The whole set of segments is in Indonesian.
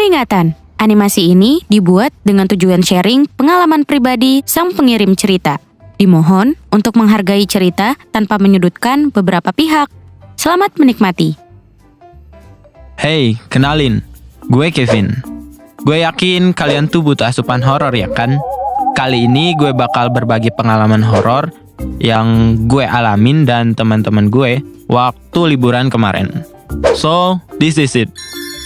Peringatan, animasi ini dibuat dengan tujuan sharing pengalaman pribadi sang pengirim cerita. Dimohon untuk menghargai cerita tanpa menyudutkan beberapa pihak. Selamat menikmati. Hey, kenalin. Gue Kevin. Gue yakin kalian tuh butuh asupan horor ya kan? Kali ini gue bakal berbagi pengalaman horor yang gue alamin dan teman-teman gue waktu liburan kemarin. So, this is it.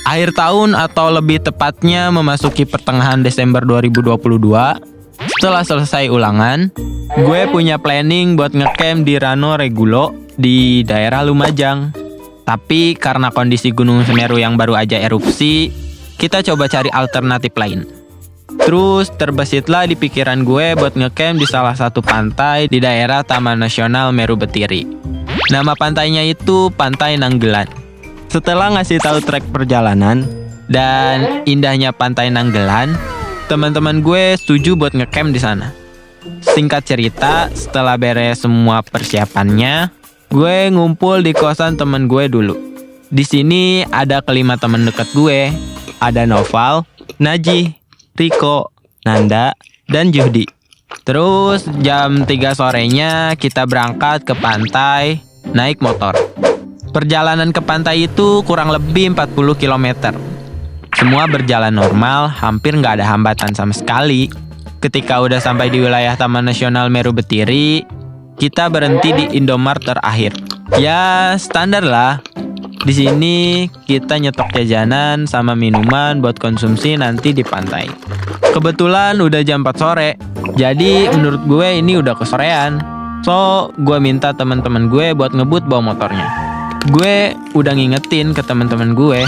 Akhir tahun atau lebih tepatnya memasuki pertengahan Desember 2022, setelah selesai ulangan, gue punya planning buat ngecamp di Rano Regulo di daerah Lumajang. Tapi karena kondisi Gunung Semeru yang baru aja erupsi, kita coba cari alternatif lain. Terus terbesitlah di pikiran gue buat ngecamp di salah satu pantai di daerah Taman Nasional Meru Betiri. Nama pantainya itu Pantai Nanggelan. Setelah ngasih tahu trek perjalanan dan indahnya Pantai Nanggelan, teman-teman gue setuju buat ngecamp di sana. Singkat cerita, setelah beres semua persiapannya, gue ngumpul di kosan temen gue dulu. Di sini ada kelima teman dekat gue. Ada Noval, Najih, Riko, Nanda, dan Juhdi. Terus jam 3 sorenya kita berangkat ke pantai naik motor. Perjalanan ke pantai itu kurang lebih 40 km. Semua berjalan normal, hampir nggak ada hambatan sama sekali. Ketika udah sampai di wilayah Taman Nasional Meru Betiri, kita berhenti di Indomart terakhir. Ya, standar lah. Di sini kita nyetok jajanan sama minuman buat konsumsi nanti di pantai. Kebetulan udah jam 4 sore, jadi menurut gue ini udah kesorean. So, gue minta teman-teman gue buat ngebut bawa motornya. Gue udah ngingetin ke teman-teman gue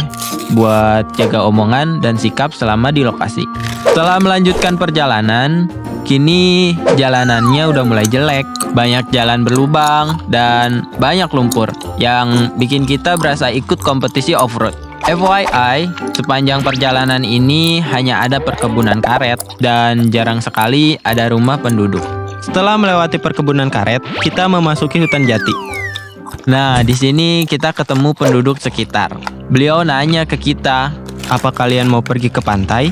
buat jaga omongan dan sikap selama di lokasi. Setelah melanjutkan perjalanan, kini jalanannya udah mulai jelek. Banyak jalan berlubang dan banyak lumpur yang bikin kita berasa ikut kompetisi off-road. FYI, sepanjang perjalanan ini hanya ada perkebunan karet dan jarang sekali ada rumah penduduk. Setelah melewati perkebunan karet, kita memasuki hutan jati. Nah, di sini kita ketemu penduduk sekitar. Beliau nanya ke kita, apa kalian mau pergi ke pantai?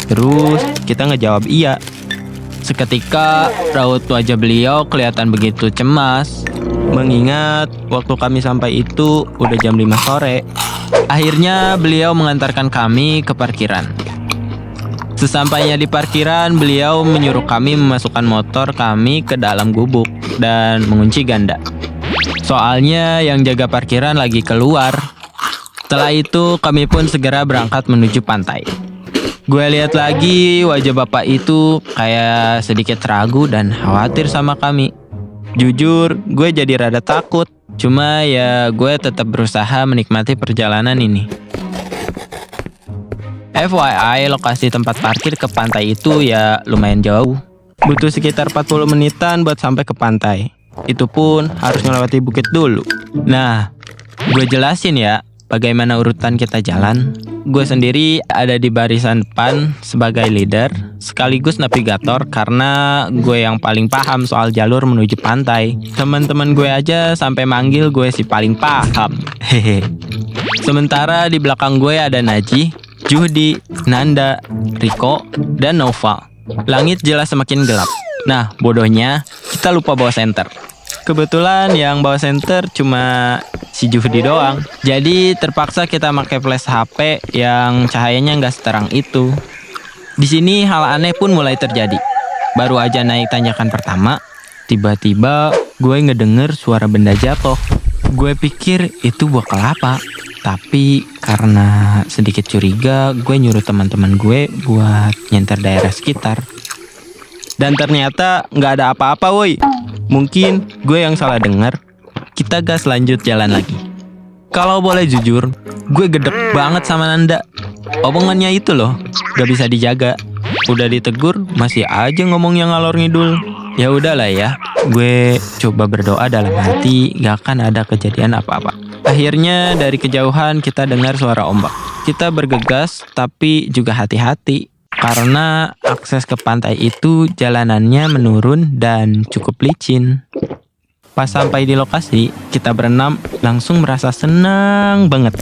Terus kita ngejawab iya. Seketika raut wajah beliau kelihatan begitu cemas, mengingat waktu kami sampai itu udah jam 5 sore. Akhirnya beliau mengantarkan kami ke parkiran. Sesampainya di parkiran, beliau menyuruh kami memasukkan motor kami ke dalam gubuk dan mengunci ganda. Soalnya yang jaga parkiran lagi keluar. Setelah itu kami pun segera berangkat menuju pantai. Gue lihat lagi wajah bapak itu kayak sedikit ragu dan khawatir sama kami. Jujur, gue jadi rada takut. Cuma ya gue tetap berusaha menikmati perjalanan ini. FYI, lokasi tempat parkir ke pantai itu ya lumayan jauh. Butuh sekitar 40 menitan buat sampai ke pantai. Itu pun harus melewati bukit dulu. Nah, gue jelasin ya bagaimana urutan kita jalan. Gue sendiri ada di barisan depan sebagai leader sekaligus navigator karena gue yang paling paham soal jalur menuju pantai. Teman-teman gue aja sampai manggil gue si paling paham. Hehe. Sementara di belakang gue ada Najih, Juhdi, Nanda, Riko, dan Noval. Langit jelas semakin gelap. Nah, bodohnya kita lupa bawa senter. Kebetulan yang bawa senter cuma si Juhdi doang. Jadi terpaksa kita pakai flash HP yang cahayanya nggak seterang itu. Di sini hal aneh pun mulai terjadi. Baru aja naik tanjakan pertama, tiba-tiba gue ngedenger suara benda jatuh. Gue pikir itu buah kelapa. Tapi karena sedikit curiga, gue nyuruh teman-teman gue buat nyenter daerah sekitar. Dan ternyata nggak ada apa-apa woi. Mungkin gue yang salah dengar. Kita gas lanjut jalan lagi. Kalau boleh jujur, gue gedek banget sama Nanda. Omongannya itu loh, gak bisa dijaga. Udah ditegur, masih aja ngomong yang ngalor ngidul. Ya udahlah ya, gue coba berdoa dalam hati gak akan ada kejadian apa-apa. Akhirnya dari kejauhan kita dengar suara ombak. Kita bergegas tapi juga hati-hati. Karena akses ke pantai itu jalanannya menurun dan cukup licin. Pas sampai di lokasi, kita berenam langsung merasa senang banget.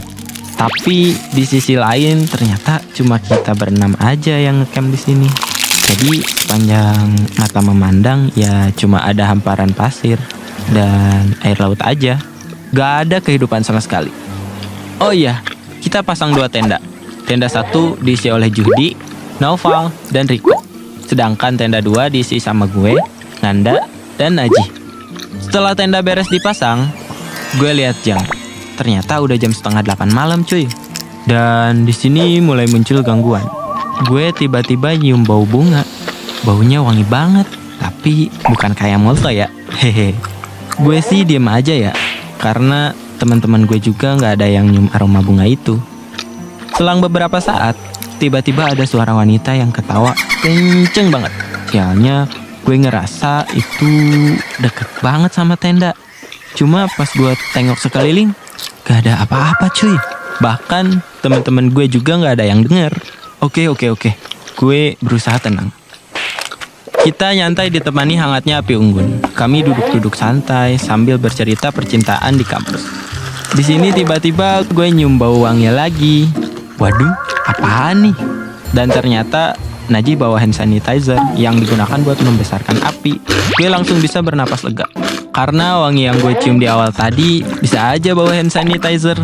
Tapi di sisi lain ternyata cuma kita berenam aja yang ngecamp di sini. Jadi sepanjang mata memandang ya cuma ada hamparan pasir dan air laut aja. Gak ada kehidupan sama sekali. Oh iya, kita pasang 2 tenda. Tenda 1 diisi oleh Juhdi, Naufal, dan Riko. Sedangkan tenda 2 diisi sama gue, Nanda, dan Najih. Setelah tenda beres dipasang, gue lihat jam. Ternyata udah jam 7:30 malam cuy. Dan di sini mulai muncul gangguan. Gue tiba-tiba nyium bau bunga. Baunya wangi banget, tapi bukan kayak molto ya. Hehe. Gue sih diem aja ya, karena teman-teman gue juga nggak ada yang nyium aroma bunga itu. Selang beberapa saat, tiba-tiba ada suara wanita yang ketawa kenceng banget. Sialnya, gue ngerasa itu deket banget sama tenda. Cuma pas gue tengok sekeliling, gak ada apa-apa cuy. Bahkan teman-teman gue juga gak ada yang denger. Oke. Gue berusaha tenang. Kita nyantai ditemani hangatnya api unggun. Kami duduk-duduk santai sambil bercerita percintaan di kampus. Di sini tiba-tiba gue nyium bau wangi lagi. Waduh, apaan nih? Dan ternyata Najih bawa hand sanitizer yang digunakan buat membesarkan api. Gue langsung bisa bernapas lega. Karena wangi yang gue cium di awal tadi bisa aja bawa hand sanitizer.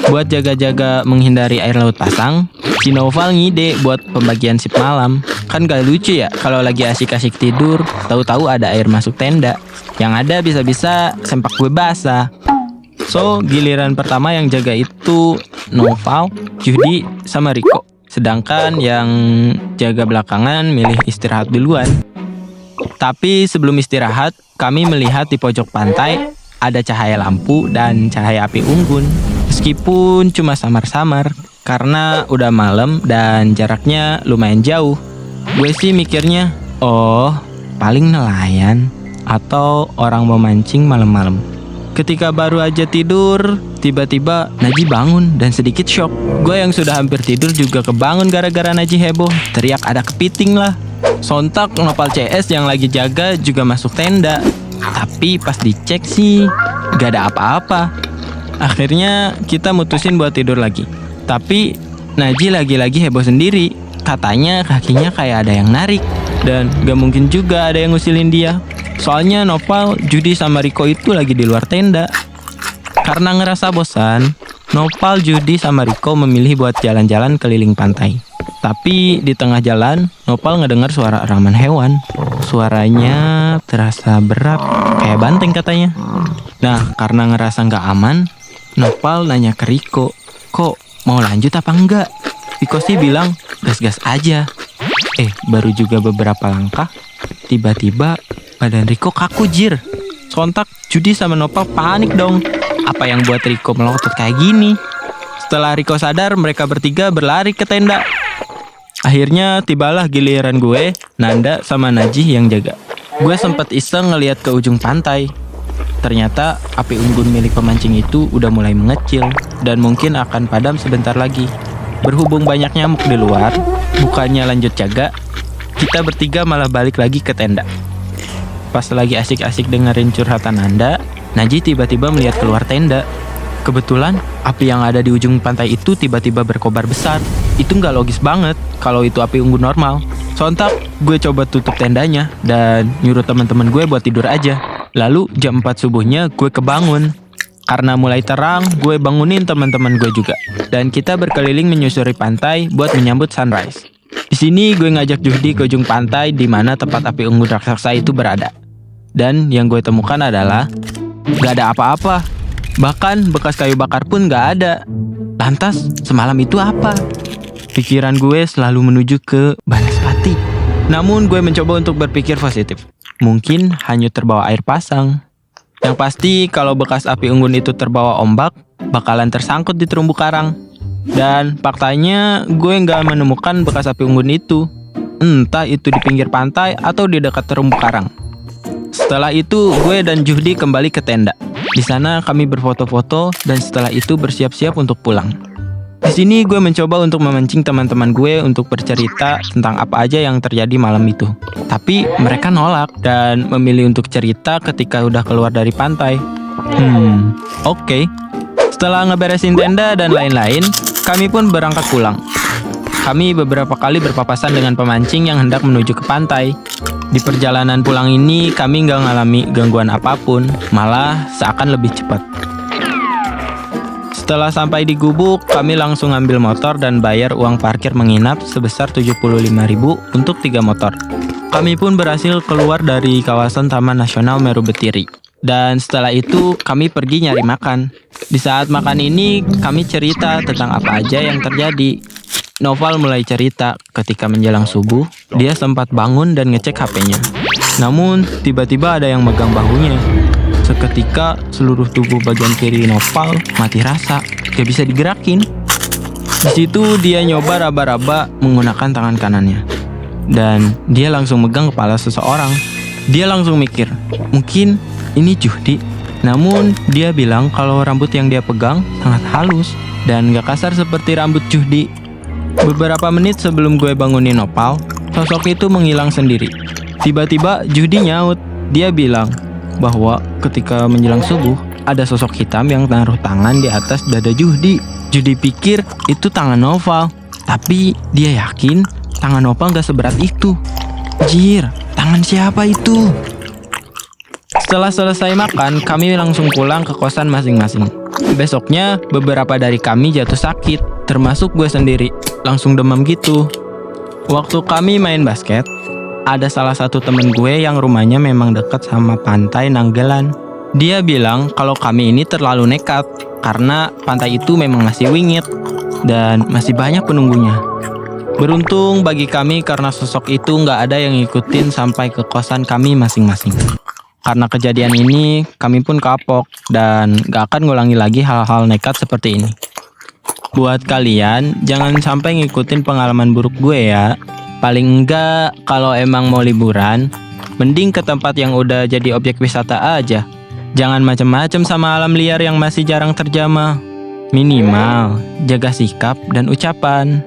Buat jaga-jaga menghindari air laut pasang, si Naufal ngide buat pembagian sip malam. Kan gak lucu ya kalau lagi asik-asik tidur, tahu-tahu ada air masuk tenda. Yang ada bisa-bisa sempak gue basah. So, giliran pertama yang jaga itu Naufal, Juhdi, sama Riko. Sedangkan yang jaga belakangan milih istirahat duluan. Tapi sebelum istirahat, kami melihat di pojok pantai ada cahaya lampu dan cahaya api unggun. Meskipun cuma samar-samar, karena udah malam dan jaraknya lumayan jauh. Gue sih mikirnya, oh paling nelayan atau orang mau mancing malam-malam. Ketika baru aja tidur, tiba-tiba Najih bangun dan sedikit shock. Gue yang sudah hampir tidur juga kebangun gara-gara Najih heboh. Teriak ada kepiting lah. Sontak Nopal CS yang lagi jaga juga masuk tenda. Tapi pas dicek sih gak ada apa-apa. Akhirnya kita mutusin buat tidur lagi. Tapi Najih lagi-lagi heboh sendiri. Katanya kakinya kayak ada yang narik. Dan gak mungkin juga ada yang ngusilin dia. Soalnya Nopal, Juhdi, sama Riko itu lagi di luar tenda. Karena ngerasa bosan, Nopal, Juhdi, sama Riko memilih buat jalan-jalan keliling pantai. Tapi di tengah jalan, Nopal ngedengar suara eraman hewan. Suaranya terasa berat, kayak banteng katanya. Nah, karena ngerasa gak aman, Nopal nanya ke Riko, kok mau lanjut apa enggak? Riko sih bilang, gas-gas aja. Baru juga beberapa langkah, tiba-tiba badan Riko kaku jir. Sontak Juhdi sama Nopal panik dong. Apa yang buat Riko melotot kayak gini? Setelah Riko sadar, mereka bertiga berlari ke tenda. Akhirnya tibalah giliran gue, Nanda, sama Najih yang jaga. Gue sempat iseng ngeliat ke ujung pantai. Ternyata api unggun milik pemancing itu udah mulai mengecil dan mungkin akan padam sebentar lagi. Berhubung banyak nyamuk di luar, bukannya lanjut jaga, kita bertiga malah balik lagi ke tenda. Pas lagi asik-asik dengerin curhatan Nanda, Najih tiba-tiba melihat keluar tenda. Kebetulan api yang ada di ujung pantai itu tiba-tiba berkobar besar. Itu nggak logis banget kalau itu api unggun normal. Sontak gue coba tutup tendanya dan nyuruh teman-teman gue buat tidur aja. Lalu jam 4 subuhnya gue kebangun. Karena mulai terang, gue bangunin teman-teman gue juga. Dan kita berkeliling menyusuri pantai buat menyambut sunrise. Di sini gue ngajak Juhdi ke ujung pantai di mana tempat api unggun raksasa itu berada. Dan yang gue temukan adalah gak ada apa-apa. Bahkan bekas kayu bakar pun gak ada. Lantas semalam itu apa? Pikiran gue selalu menuju ke Banaspati. Namun gue mencoba untuk berpikir positif. Mungkin hanyut terbawa air pasang. Yang pasti kalau bekas api unggun itu terbawa ombak, bakalan tersangkut di terumbu karang. Dan faktanya gue gak menemukan bekas api unggun itu. Entah itu di pinggir pantai atau di dekat terumbu karang. Setelah itu gue dan Juhdi kembali ke tenda. Di sana kami berfoto-foto dan setelah itu bersiap-siap untuk pulang. Di sini gue mencoba untuk memancing teman-teman gue untuk bercerita tentang apa aja yang terjadi malam itu. Tapi mereka nolak dan memilih untuk cerita ketika udah keluar dari pantai. Oke. Setelah Setelah ngeberesin tenda dan lain-lain, kami pun berangkat pulang. Kami beberapa kali berpapasan dengan pemancing yang hendak menuju ke pantai. Di perjalanan pulang ini, kami nggak ngalami gangguan apapun, malah seakan lebih cepat. Setelah sampai di gubuk, kami langsung ambil motor dan bayar uang parkir menginap sebesar 75.000 untuk 3 motor. Kami pun berhasil keluar dari kawasan Taman Nasional Meru Betiri. Dan setelah itu, kami pergi nyari makan. Di saat makan ini, kami cerita tentang apa aja yang terjadi. Noval mulai cerita ketika menjelang subuh, dia sempat bangun dan ngecek HP-nya. Namun, tiba-tiba ada yang megang bahunya. Seketika, seluruh tubuh bagian kiri Noval mati rasa, gak bisa digerakin. Di situ dia nyoba raba-raba menggunakan tangan kanannya. Dan dia langsung megang kepala seseorang. Dia langsung mikir, mungkin ini Juhdi. Namun, dia bilang kalau rambut yang dia pegang sangat halus dan gak kasar seperti rambut Juhdi. Beberapa menit sebelum gue bangunin Nopal, sosok itu menghilang sendiri. Tiba-tiba Juhdi nyaut. Dia bilang bahwa ketika menjelang subuh, ada sosok hitam yang naruh tangan di atas dada Juhdi. Juhdi pikir itu tangan Noval, tapi dia yakin tangan Noval gak seberat itu. Jir, tangan siapa itu? Setelah selesai makan, kami langsung pulang ke kosan masing-masing. Besoknya, beberapa dari kami jatuh sakit, termasuk gue sendiri. Langsung demam gitu. Waktu kami main basket, ada salah satu temen gue yang rumahnya memang dekat sama pantai Nanggelan. Dia bilang kalau kami ini terlalu nekat, karena pantai itu memang masih wingit, dan masih banyak penunggunya. Beruntung bagi kami karena sosok itu nggak ada yang ngikutin sampai ke kosan kami masing-masing. Karena kejadian ini, kami pun kapok dan gak akan ngulangi lagi hal-hal nekat seperti ini. Buat kalian, jangan sampai ngikutin pengalaman buruk gue ya. Paling enggak, kalau emang mau liburan, mending ke tempat yang udah jadi objek wisata aja. Jangan macem-macem sama alam liar yang masih jarang terjamah. Minimal, jaga sikap dan ucapan.